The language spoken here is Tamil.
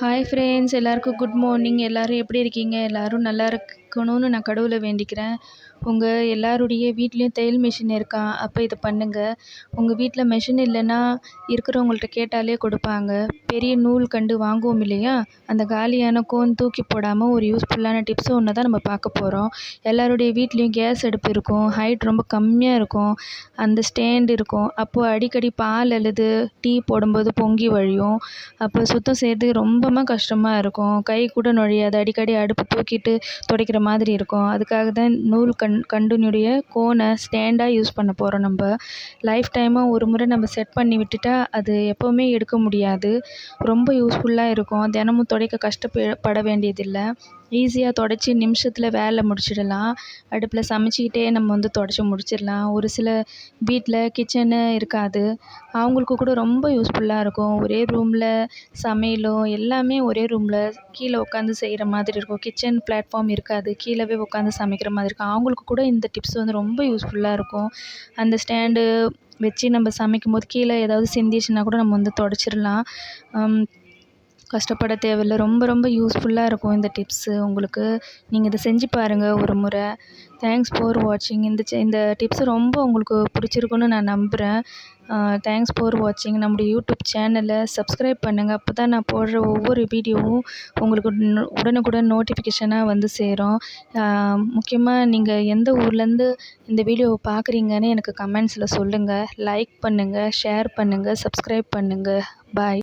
ஹாய் ஃப்ரெண்ட்ஸ், எல்லாருக்கும் குட் மார்னிங். எல்லோரும் எப்படி இருக்கீங்க? எல்லோரும் நல்லா இருக்கணும்னு நான் கடவுளை வேண்டிக்கிறேன். உங்கள் எல்லாருடைய வீட்லேயும் தையல் மிஷின் இருக்கா? அப்போ இதை பண்ணுங்கள். உங்கள் வீட்டில் மிஷின் இல்லைன்னா இருக்கிறவங்கள்ட்ட கேட்டாலே கொடுப்பாங்க. பெரிய நூல் கண்டு வாங்குவோம் இல்லையா? அந்த காலியான கோன் தூக்கி போடாமல் ஒரு யூஸ்ஃபுல்லான டிப்ஸ் ஒன்று தான் நம்ம பார்க்க போகிறோம். எல்லாருடைய வீட்லேயும் கேஸ் அடுப்பு இருக்கும். ஹைட் ரொம்ப கம்மியாக இருக்கும். அந்த ஸ்டேண்ட் இருக்கும். அப்போது அடிக்கடி பால் அல்லது டீ போடும்போது பொங்கி வழியும். அப்போ சுத்தம் செய்கிறதுக்கு ரொம்பவும் கஷ்டமாக இருக்கும். கை கூட நுழையாது. அடிக்கடி அடுப்பு தூக்கிட்டு துடைக்கிற மாதிரி இருக்கும். அதுக்காக தான் நூல் கண்டினுடைய கோனை ஸ்டேண்டாக யூஸ் பண்ண போகிறோம். நம்ம லைஃப் டைமாக ஒரு முறை நம்ம செட் பண்ணி விட்டுட்டா அது எப்போவுமே எடுக்க முடியாது. ரொம்ப யூஸ்ஃபுல்லாக இருக்கும். தினமும் துடைக்க கஷ்டப்பட வேண்டியதில்லை. ஈஸியாக துடைச்சி நிமிஷத்தில் வேலை முடிச்சிடலாம். அடுப்பில் சமைச்சிக்கிட்டே நம்ம துடைச்சி முடிச்சிடலாம். ஒரு சில வீட்டில் கிச்சனு இருக்காது. அவங்களுக்கு கூட ரொம்ப யூஸ்ஃபுல்லாக இருக்கும். ஒரே ரூமில் சமையலும் எல்லாமே ஒரே ரூமில் கீழே உட்காந்து செய்கிற மாதிரி இருக்கும். கிச்சன் பிளாட்ஃபார்ம் இருக்காது. கீழவே உட்காந்து சமைக்கிற மாதிரி இருக்கும். அவங்களுக்கு கூட இந்த டிப்ஸ் ரொம்ப யூஸ்ஃபுல்லாக இருக்கும். அந்த ஸ்டாண்டு வச்சு நம்ம சமைக்கும்போது கீழே ஏதாவது சிந்திச்சுன்னா கூட நம்ம துடைச்சிடலாம். கஷ்டப்பட தேவையில்லை. ரொம்ப ரொம்ப யூஸ்ஃபுல்லாக இருக்கும் இந்த டிப்ஸு உங்களுக்கு. நீங்கள் இதை செஞ்சு பாருங்கள் ஒரு முறை. தேங்க்ஸ் ஃபார் வாட்சிங். இந்த டிப்ஸு ரொம்ப உங்களுக்கு பிடிச்சிருக்குன்னு நான் நம்புகிறேன். தேங்க்ஸ் ஃபார் வாட்சிங். நம்முடைய யூடியூப் சேனலை சப்ஸ்கிரைப் பண்ணுங்கள். அப்போ தான் நான் போடுற ஒவ்வொரு வீடியோவும் உங்களுக்கு உடனுக்குடன் நோட்டிஃபிகேஷனாக சேரும். முக்கியமாக நீங்கள் எந்த ஊர்லேருந்து இந்த வீடியோவை பார்க்குறீங்கன்னு எனக்கு கமெண்ட்ஸில் சொல்லுங்கள். லைக் பண்ணுங்கள், ஷேர் பண்ணுங்கள், சப்ஸ்கிரைப் பண்ணுங்கள். பாய்.